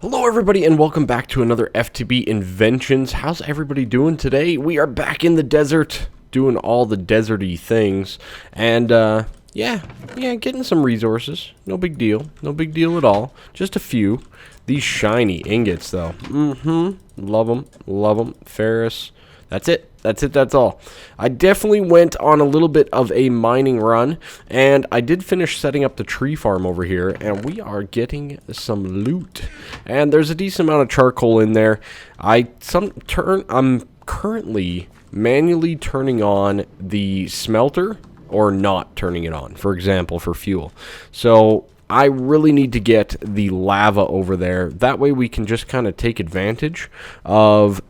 Hello everybody and welcome back to another FTB Inventions. How's everybody doing today? We are back in the desert doing all the deserty things and yeah, getting some resources. No big deal. No big deal at all. Just a few. These shiny ingots though. Love them. Love them. Ferrous. That's it. That's all. I definitely went on a little bit of a mining run, and I did finish setting up the tree farm over here, and we are getting some loot. And there's a decent amount of charcoal in there. I'm currently manually turning on the smelter, or not turning it on, for example, for fuel. So I really need to get the lava over there. That way we can just kind of take advantage of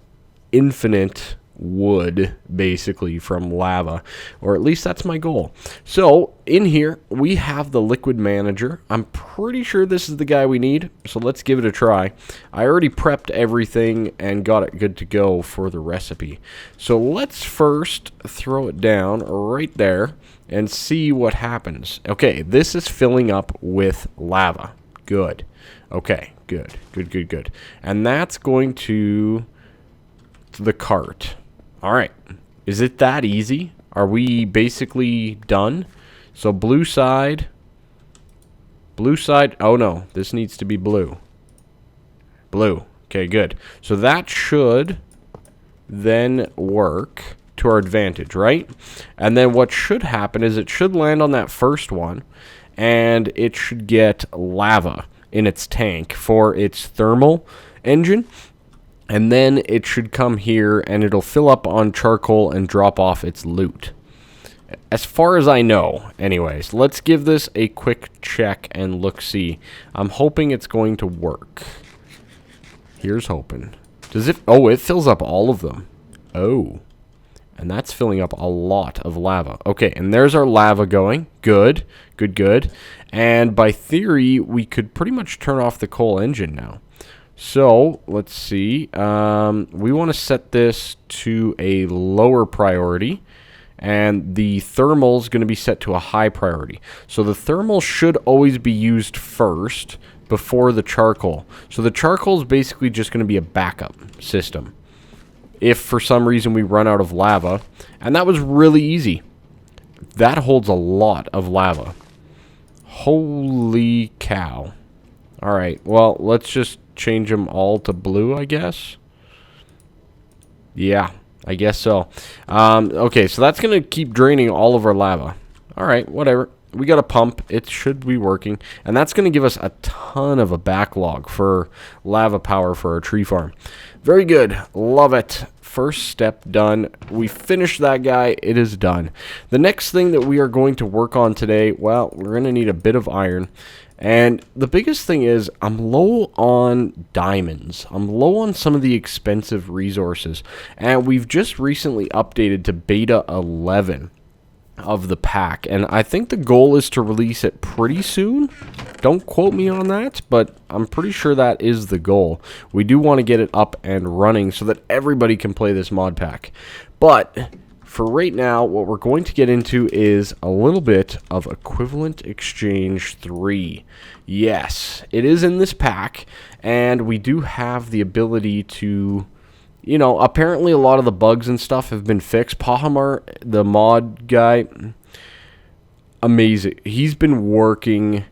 infinite wood basically from lava, or at least that's my goal. So in here we have the liquid manager. I'm pretty sure this is the guy we need, so let's give it a try. I already prepped everything and got it good to go for the recipe, so let's first throw it down right there and see what happens. Okay, this is filling up with lava. Good. Okay, good. And that's going to the cart. Alright, is it that easy? Are we basically done? So blue side, oh no, this needs to be blue. Blue, okay, good. So that should then work to our advantage, right? And then what should happen is it should land on that first one, and it should get lava in its tank for its thermal engine. And then it should come here and it'll fill up on charcoal and drop off its loot. As far as I know, anyways, let's give this a quick check and look-see. I'm hoping it's going to work. Here's hoping. Does it? Oh, it fills up all of them. Oh. And that's filling up a lot of lava. Okay, and there's our lava going. Good. And by theory, we could pretty much turn off the coal engine now. So, let's see, we want to set this to a lower priority, and the thermal is going to be set to a high priority. So the thermal should always be used first before the charcoal. So the charcoal is basically just going to be a backup system if for some reason we run out of lava, and that was really easy. That holds a lot of lava. Holy cow. Alright, well, let's just change them all to blue, I guess. Yeah, I guess so. Okay, so that's going to keep draining all of our lava. Alright, whatever. We got a pump. It should be working. And that's going to give us a ton of a backlog for lava power for our tree farm. Very good. Love it. First step done. We finished that guy. It is done. The next thing that we are going to work on today, well, we're going to need a bit of iron. And the biggest thing is I'm low on diamonds. I'm low on some of the expensive resources. And we've just recently updated to beta 11 of the pack. And I think the goal is to release it pretty soon. Don't quote me on that, but I'm pretty sure that is the goal. We do want to get it up and running so that everybody can play this mod pack. But for right now, what we're going to get into is a little bit of Equivalent Exchange 3. Yes, it is in this pack, and we do have the ability to, you know, apparently a lot of the bugs and stuff have been fixed. Pahamar, the mod guy, amazing. He's been working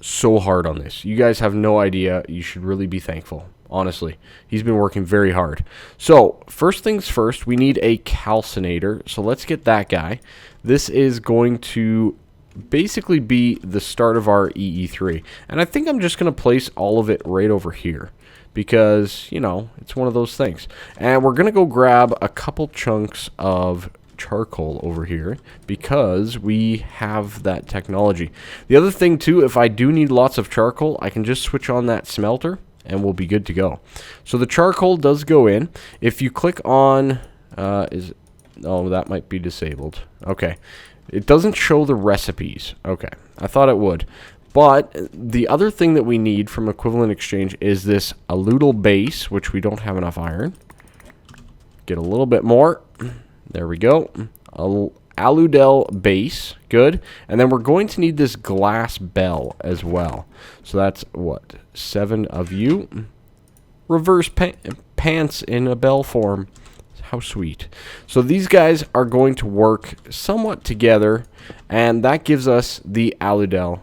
so hard on this. You guys have no idea. You should really be thankful. Honestly, he's been working very hard. So, first things first, we need a calcinator. So, let's get that guy. This is going to basically be the start of our EE3. And I think I'm just going to place all of it right over here. Because, you know, it's one of those things. And we're going to go grab a couple chunks of charcoal over here because we have that technology. The other thing, too, if I do need lots of charcoal, I can just switch on that smelter and we'll be good to go. So the charcoal does go in. If you click on, oh, that might be disabled. Okay. It doesn't show the recipes. Okay. I thought it would. But the other thing that we need from Equivalent Exchange is this alluvial base, which we don't have enough iron. Get a little bit more. There we go. aludel base. Good. And then we're going to need this glass bell as well. So that's, what, 7 of you. Reverse pants in a bell form. How sweet. So these guys are going to work somewhat together, and that gives us the aludel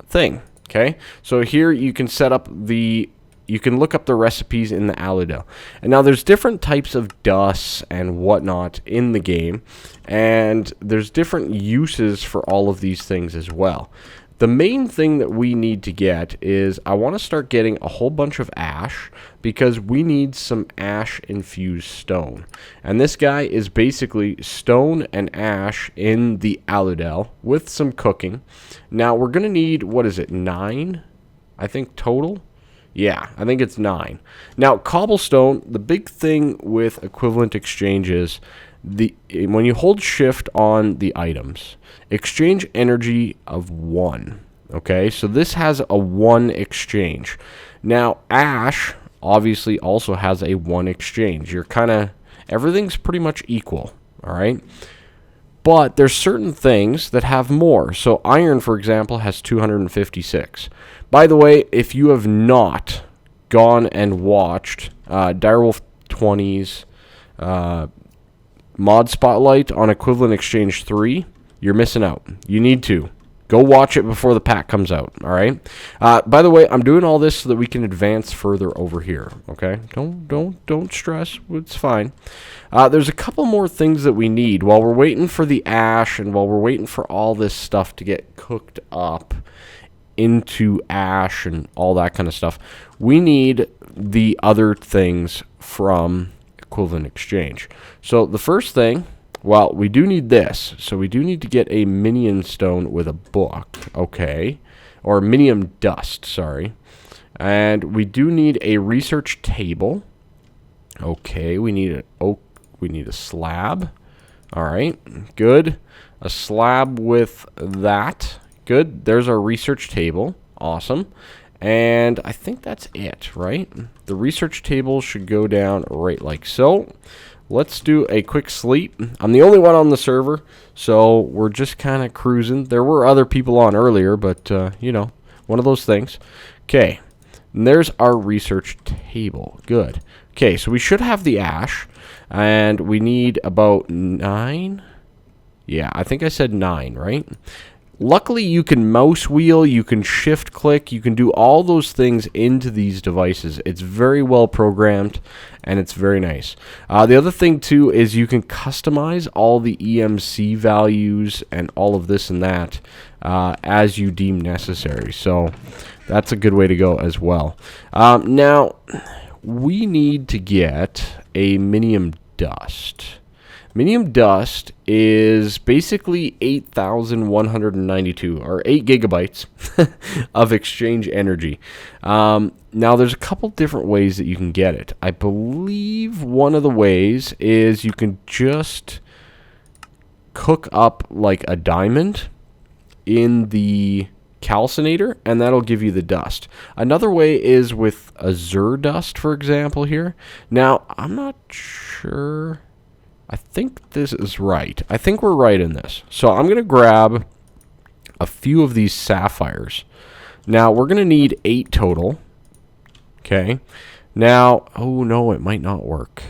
thing. Okay, so here you can set up you can look up the recipes in the aludel. And now there's different types of dusts and whatnot in the game, and there's different uses for all of these things as well. The main thing that we need to get is I want to start getting a whole bunch of ash, because we need some ash infused stone. And this guy is basically stone and ash in the aludel with some cooking. Now we're going to need, what is it, 9? I think total? Yeah, I think it's 9. Now cobblestone, the big thing with equivalent exchange is when you hold shift on the items, exchange energy of 1. Okay, so this has a 1 exchange. Now ash obviously also has a 1 exchange. Everything's pretty much equal. All right, but there's certain things that have more. So iron, for example, has 256. By the way, if you have not gone and watched Direwolf 20's Mod Spotlight on Equivalent Exchange 3, you're missing out. You need to. Go watch it before the pack comes out, all right? By the way, I'm doing all this so that we can advance further over here, okay? Don't stress. It's fine. There's a couple more things that we need while we're waiting for the ash and while we're waiting for all this stuff to get cooked up into ash and all that kind of stuff. We need the other things from equivalent exchange. So the first thing, well, we do need this. So we do need to get a minion stone with a book, okay, or minium dust, sorry. And we do need a research table. Okay, we need a slab. All right, good. A slab with that. Good. There's our research table. Awesome. And I think that's it, right? The research table should go down right like so. Let's do a quick sleep. I'm the only one on the server, so we're just kind of cruising. There were other people on earlier, but, you know, one of those things. Okay. And there's our research table. Good. Okay, so we should have the ash, and we need about 9. Yeah, I think I said 9, right? Luckily, you can mouse wheel, you can shift click, you can do all those things into these devices. It's very well programmed, and it's very nice. The other thing, too, is you can customize all the EMC values and all of this and that as you deem necessary. So that's a good way to go as well. Now, we need to get a Minium Dust. Minium Dust is basically 8,192, or 8 gigabytes of exchange energy. Now, there's a couple different ways that you can get it. I believe one of the ways is you can just cook up like a diamond in the calcinator, and that'll give you the dust. Another way is with azure dust, for example, here. Now, I'm not sure. I think this is right. I think we're right in this. So I'm going to grab a few of these sapphires. Now, we're going to need 8 total. Okay. Now, oh no, it might not work.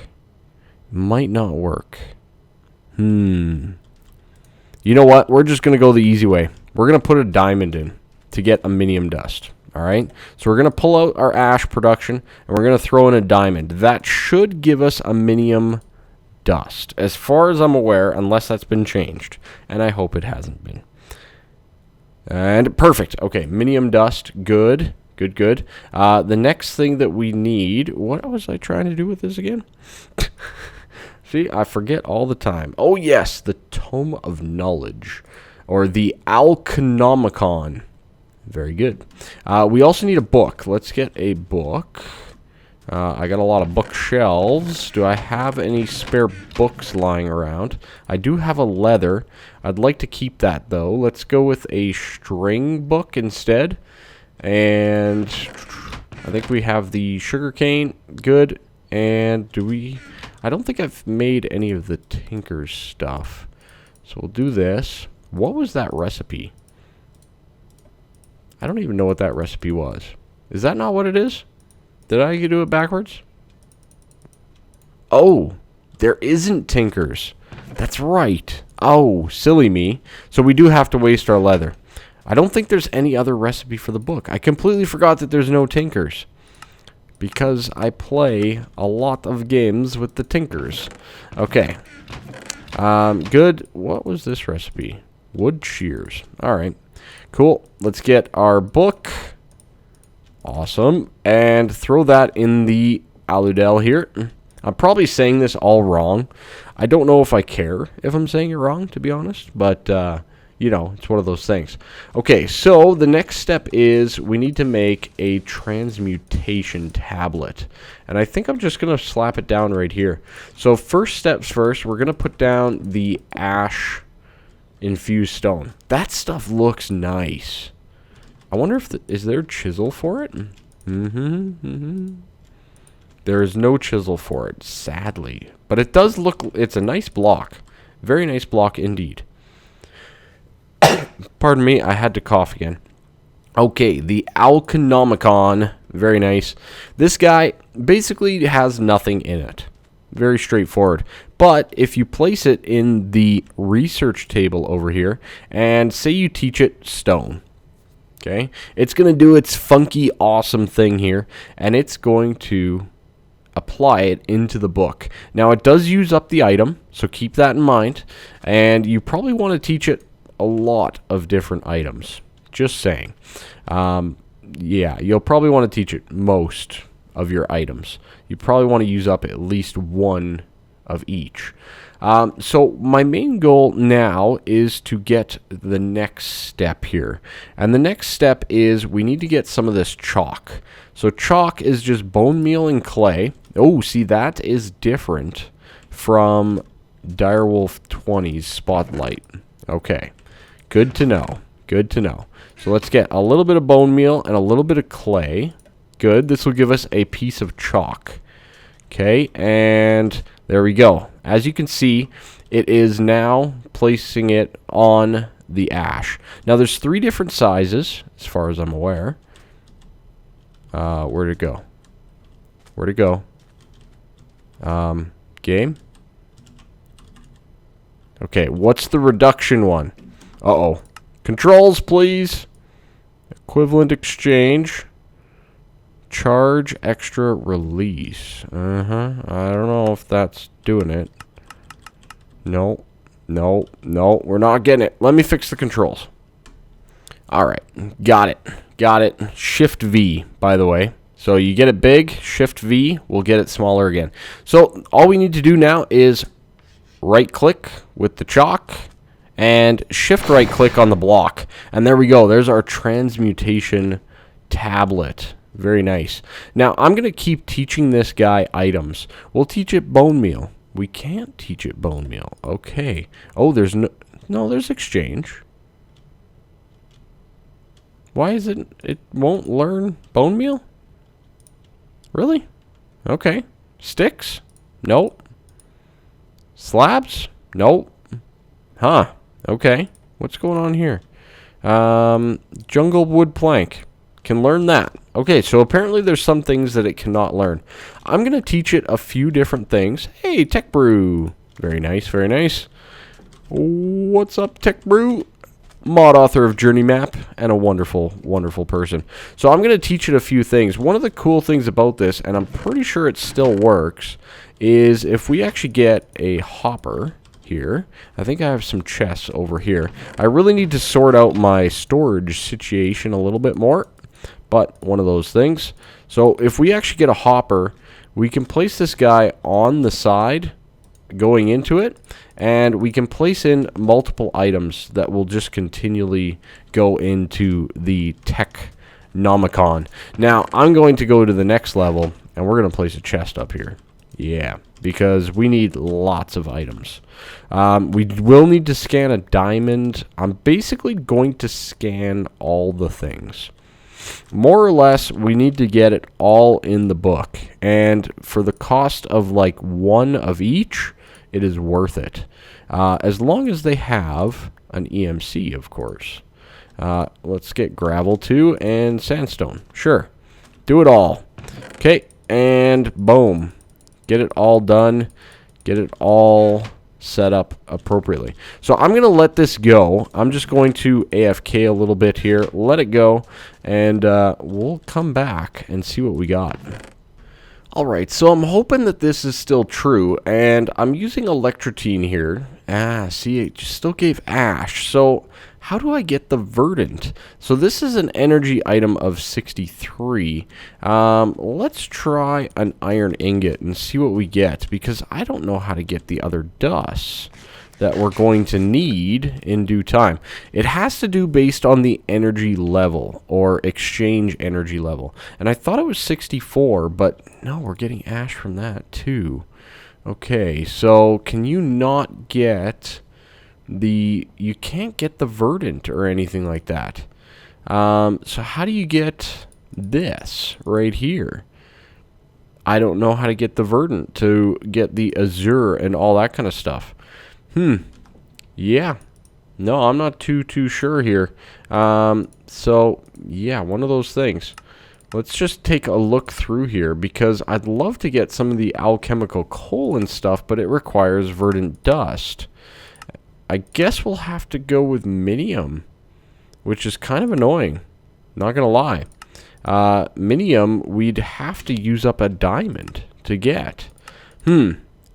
Might not work. You know what? We're just going to go the easy way. We're going to put a diamond in to get a Minium Dust. All right. So we're going to pull out our ash production, and we're going to throw in a diamond. That should give us a Minium Dust, as far as I'm aware, unless that's been changed, and I hope it hasn't been. And perfect. Okay, Minium Dust, good. The next thing that we need, what was I trying to do with this again? See, I forget all the time. Oh yes, the Tome of Knowledge, or the Alconomicon. Very good. We also need a book. Let's get a book. I got a lot of bookshelves. Do I have any spare books lying around? I do have a leather. I'd like to keep that, though. Let's go with a string book instead. And I think we have the sugarcane. Good. And do we... I don't think I've made any of the Tinker's stuff. So we'll do this. What was that recipe? I don't even know what that recipe was. Is that not what it is? Did I do it backwards? Oh, there isn't tinkers. That's right. Oh, silly me. So we do have to waste our leather. I don't think there's any other recipe for the book. I completely forgot that there's no tinkers, because I play a lot of games with the tinkers. Okay. Good. What was this recipe? Wood shears. All right. Cool. Let's get our book. Awesome. And throw that in the aludel here. I'm probably saying this all wrong. I don't know if I care if I'm saying it wrong, to be honest. But, you know, it's one of those things. Okay, so the next step is we need to make a transmutation tablet. And I think I'm just going to slap it down right here. So first steps first, we're going to put down the ash infused stone. That stuff looks nice. I wonder if is there a chisel for it? There is no chisel for it, sadly. But it does look, it's a nice block. Very nice block indeed. Pardon me, I had to cough again. Okay, the Alconomicon. Very nice. This guy basically has nothing in it. Very straightforward. But if you place it in the research table over here, and say you teach it stone, okay, it's going to do its funky, awesome thing here, and it's going to apply it into the book. Now, it does use up the item, so keep that in mind, and you probably want to teach it a lot of different items. Just saying. Yeah, you'll probably want to teach it most of your items. You probably want to use up at least one of each. So my main goal now is to get the next step here. And the next step is we need to get some of this chalk. So chalk is just bone meal and clay. Oh, see, that is different from Direwolf 20's Spotlight. Okay, good to know. Good to know. So let's get a little bit of bone meal and a little bit of clay. Good. This will give us a piece of chalk. Okay, and there we go. As you can see, it is now placing it on the ash. Now, there's 3 different sizes, as far as I'm aware. Where'd it go? Where'd it go? Game? Okay, what's the reduction one? Uh-oh. Controls, please. Equivalent exchange. Charge extra release. I don't know if that's doing it. No. No. No. We're not getting it. Let me fix the controls. Alright. Got it. Got it. Shift V, by the way. So you get it big. Shift V. We'll get it smaller again. So all we need to do now is right-click with the chalk and shift right-click on the block. And there we go. There's our transmutation tablet. Very nice. Now, I'm going to keep teaching this guy items. We'll teach it bone meal. We can't teach it bone meal. Okay. Oh, there's no, there's exchange. Why is it won't learn bone meal? Really? Okay. Sticks? Nope. Slabs? Nope. Huh. Okay. What's going on here? Jungle wood plank. Can learn that. Okay, so apparently there's some things that it cannot learn. I'm going to teach it a few different things. Hey, Tech Brew. Very nice, very nice. What's up, Tech Brew? Mod author of Journey Map and a wonderful, wonderful person. So I'm going to teach it a few things. One of the cool things about this, and I'm pretty sure it still works, is if we actually get a hopper here. I think I have some chests over here. I really need to sort out my storage situation a little bit more. But one of those things. So if we actually get a hopper, we can place this guy on the side going into it, and we can place in multiple items that will just continually go into the Technomicon. Now, I'm going to go to the next level, and we're going to place a chest up here. Yeah, because we need lots of items. We will need to scan a diamond. I'm basically going to scan all the things. More or less, we need to get it all in the book. And for the cost of like one of each, it is worth it. As long as they have an EMC, of course. Let's get gravel too, and sandstone. Sure. Do it all. Okay, and boom. Get it all done. Get it all set up appropriately. So I'm going to let this go. I'm just going to AFK a little bit here. Let it go, and we'll come back and see what we got. Alright, so I'm hoping that this is still true, and I'm using electrotine here. See, it still gave ash. So how do I get the verdant? So this is an energy item of 63. Let's try an iron ingot and see what we get, because I don't know how to get the other dust that we're going to need in due time. It has to do based on the energy level, or exchange energy level. And I thought it was 64, but no, we're getting ash from that too. Okay, so can you not get the... You can't get the verdant or anything like that. So how do you get this right here? I don't know how to get the verdant to get the azure and all that kind of stuff. Yeah. No, I'm not too sure here. So, yeah, one of those things. Let's just take a look through here, because I'd love to get some of the alchemical coal and stuff, but it requires verdant dust. I guess we'll have to go with Minium, which is kind of annoying. Not gonna lie. Minium, we'd have to use up a diamond to get.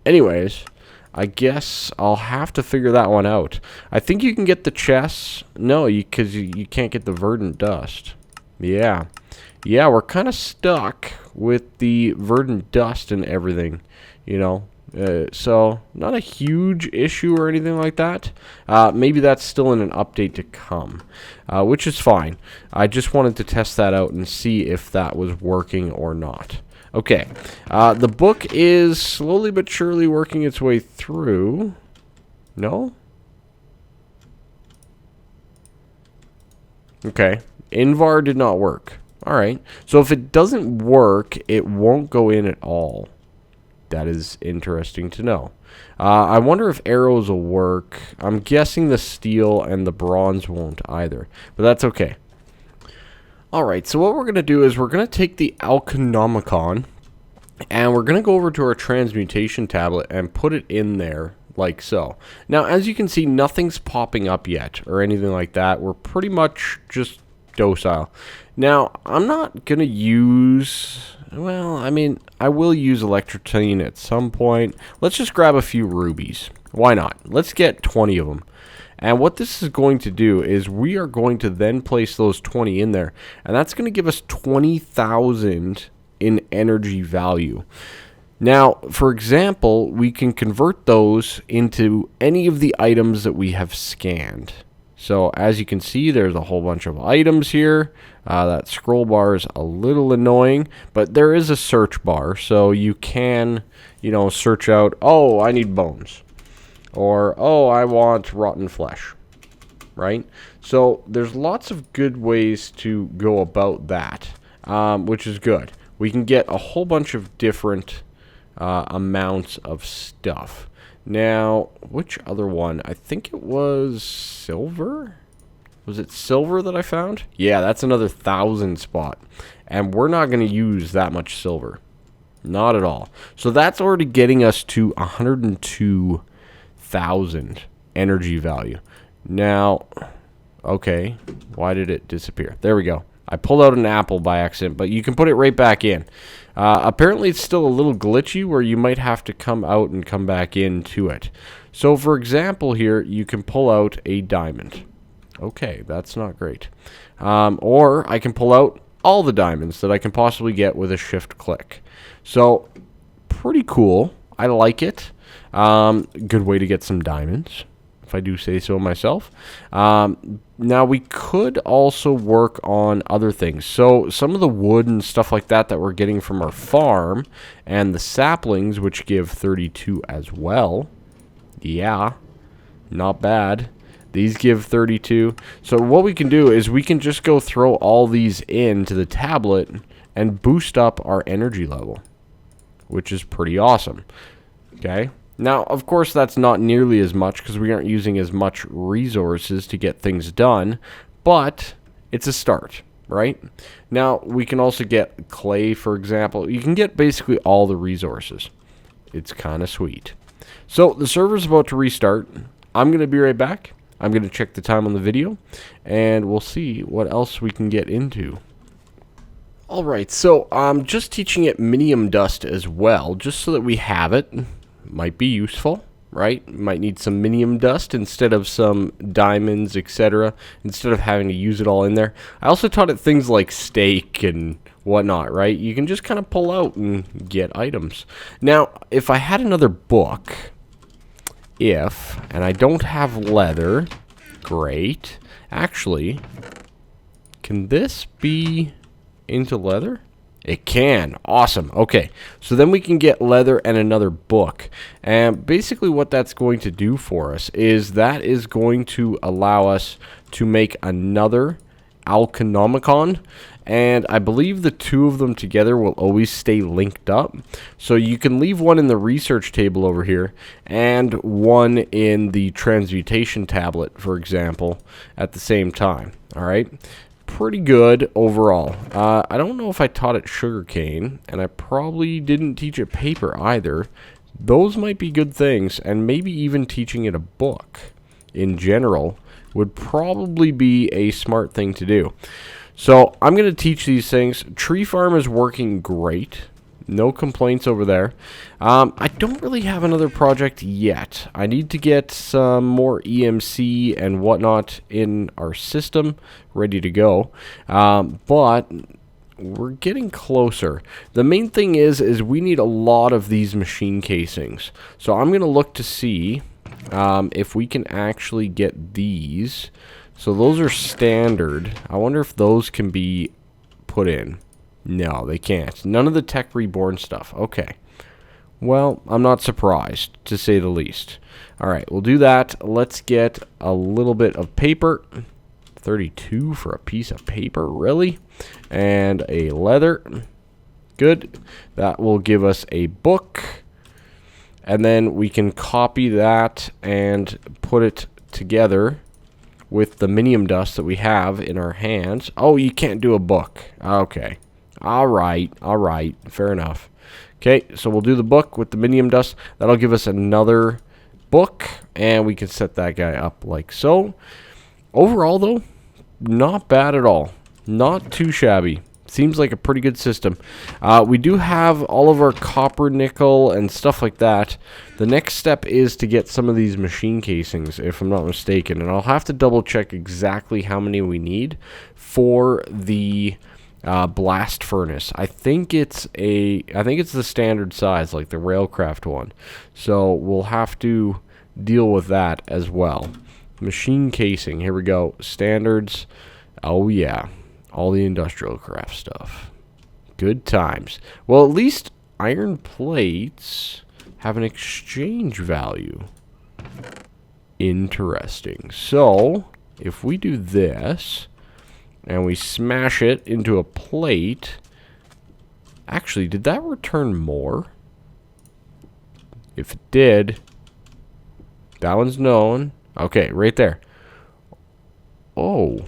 Anyways, I guess I'll have to figure that one out. I think you can get the chests. No, because you can't get the verdant dust. Yeah. Yeah, we're kind of stuck with the verdant dust and everything, you know. So, not a huge issue or anything like that. Maybe that's still in an update to come, which is fine. I just wanted to test that out and see if that was working or not. Okay, the book is slowly but surely working its way through. No? Okay, Invar did not work. Alright, so if it doesn't work, it won't go in at all. That is interesting to know. I wonder if arrows will work. I'm guessing the steel and the bronze won't either, but that's okay. Alright, so what we're going to do is we're going to take the Alchemicon, and we're going to go over to our transmutation tablet and put it in there, like so. Now, as you can see, nothing's popping up yet, or anything like that. We're pretty much just docile. Now, I'm not going to use... Well, I mean, I will use electrotine at some point. Let's just grab a few rubies. Why not? Let's get 20 of them. And what this is going to do is we are going to then place those 20 in there. And that's going to give us 20,000 in energy value. Now, for example, we can convert those into any of the items that we have scanned. So, as you can see, there's a whole bunch of items here. That scroll bar is a little annoying, but there is a search bar, so you can, you know, search out, oh, I need bones. Or, oh, I want rotten flesh. Right? So, there's lots of good ways to go about that, which is good. We can get a whole bunch of different amounts of stuff. Now, which other one? I think it was silver? Was it silver that I found? Yeah, that's another 1,000 spot. And we're not going to use that much silver. Not at all. So that's already getting us to 102,000 energy value. Now, okay, why did it disappear? There we go. I pulled out an apple by accident, but you can put it right back in. Apparently, it's still a little glitchy where you might have to come out and come back into it. So, for example, here, you can pull out a diamond. Okay, that's not great. Or I can pull out all the diamonds that I can possibly get with a shift click. So, pretty cool. I like it. Good way to get some diamonds, if I do say so myself. Now, we could also work on other things. So, some of the wood and stuff like that that we're getting from our farm, and the saplings, which give 32 as well. Yeah, not bad. These give 32. So, what we can do is we can just go throw all these into the tablet and boost up our energy level, which is pretty awesome. Okay, Now, of course, that's not nearly as much because we aren't using as much resources to get things done, but it's a start, right? Now, we can also get clay, for example. You can get basically all the resources. It's kind of sweet. So, the server's about to restart. I'm going to be right back. I'm going to check the time on the video, and we'll see what else we can get into. Alright, so I'm just teaching it Minium Dust as well, just so that we have it. Might be useful, right? Might need some Minium Dust instead of some diamonds, etc. Instead of having to use it all in there. I also taught it things like steak and whatnot, right? You can just kind of pull out and get items. Now, if I had another book, and I don't have leather, great. Actually, can this be into leather? It can. Awesome. Okay, so then we can get leather and another book. And basically what that's going to do for us is that is going to allow us to make another Alconomicon. And I believe the two of them together will always stay linked up. So you can leave one in the research table over here and one in the transmutation tablet, for example, at the same time. All right. Pretty good overall. I don't know if I taught it sugarcane, and I probably didn't teach it paper either. Those might be good things, and maybe even teaching it a book in general would probably be a smart thing to do. So I'm going to teach these things. Tree farm is working great. No complaints over there. I don't really have another project yet. I need to get some more EMC and whatnot in our system ready to go. But we're getting closer. The main thing is we need a lot of these machine casings. So I'm going to look to see if we can actually get these. So those are standard. I wonder if those can be put in. No, they can't. None of the Tech Reborn stuff. Okay. Well, I'm not surprised, to say the least. Alright, we'll do that. Let's get a little bit of paper. 32 for a piece of paper, really? And a leather. Good. That will give us a book. And then we can copy that and put it together with the Minium Dust that we have in our hands. Oh, you can't do a book. Okay. Alright, fair enough. Okay, so we'll do the book with the Minium Dust. That'll give us another book, and we can set that guy up like so. Overall, though, not bad at all. Not too shabby. Seems like a pretty good system. We do have all of our copper, nickel, and stuff like that. The next step is to get some of these machine casings, if I'm not mistaken. And I'll have to double check exactly how many we need for the blast furnace. I think it's the standard size, like the Railcraft one. So we'll have to deal with that as well. Machine casing. Here we go. Standards. Oh yeah, all the industrial craft stuff. Good times. Well, at least iron plates have an exchange value. Interesting. So if we do this and we smash it into a plate. Actually, did that return more? If it did, that one's known. Okay, right there. Oh.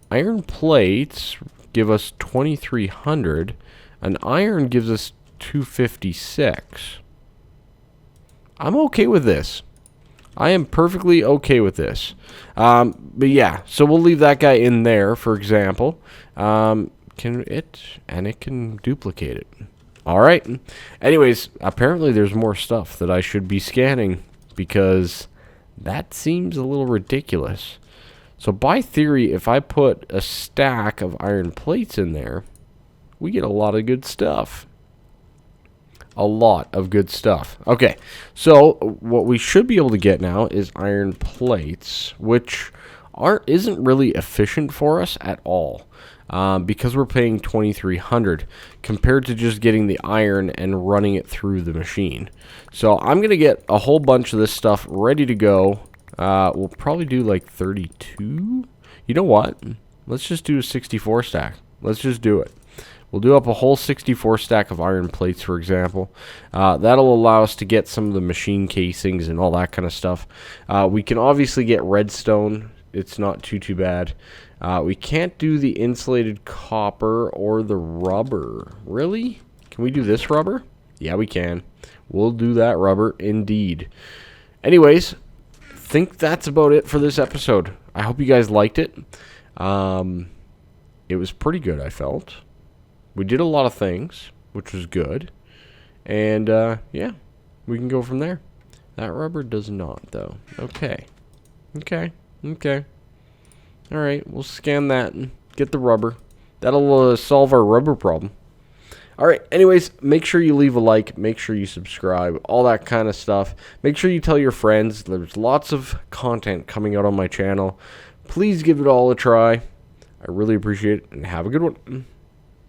Iron plates give us 2,300. An iron gives us 256. I'm okay with this. I am perfectly okay with this. But yeah, so we'll leave that guy in there, for example. It can duplicate it. Alright. Anyways, apparently there's more stuff that I should be scanning, because that seems a little ridiculous. So by theory, if I put a stack of iron plates in there, we get a lot of good stuff. A lot of good stuff. Okay, so what we should be able to get now is iron plates, which isn't really efficient for us at all, because we're paying 2,300 compared to just getting the iron and running it through the machine. So I'm gonna get a whole bunch of this stuff ready to go. We'll probably do like 32. You know what? Let's just do a 64 stack. Let's just do it. We'll do up a whole 64 stack of iron plates, for example. That'll allow us to get some of the machine casings and all that kind of stuff. We can obviously get redstone. It's not too bad. We can't do the insulated copper or the rubber. Really? Can we do this rubber? Yeah, we can. We'll do that rubber indeed. Anyways, think that's about it for this episode. I hope you guys liked it. It was pretty good, I felt. We did a lot of things, which was good. And, yeah, we can go from there. That rubber does not, though. Okay. Alright, we'll scan that and get the rubber. That'll solve our rubber problem. Alright, anyways, make sure you leave a like. Make sure you subscribe. All that kind of stuff. Make sure you tell your friends. There's lots of content coming out on my channel. Please give it all a try. I really appreciate it, and have a good one.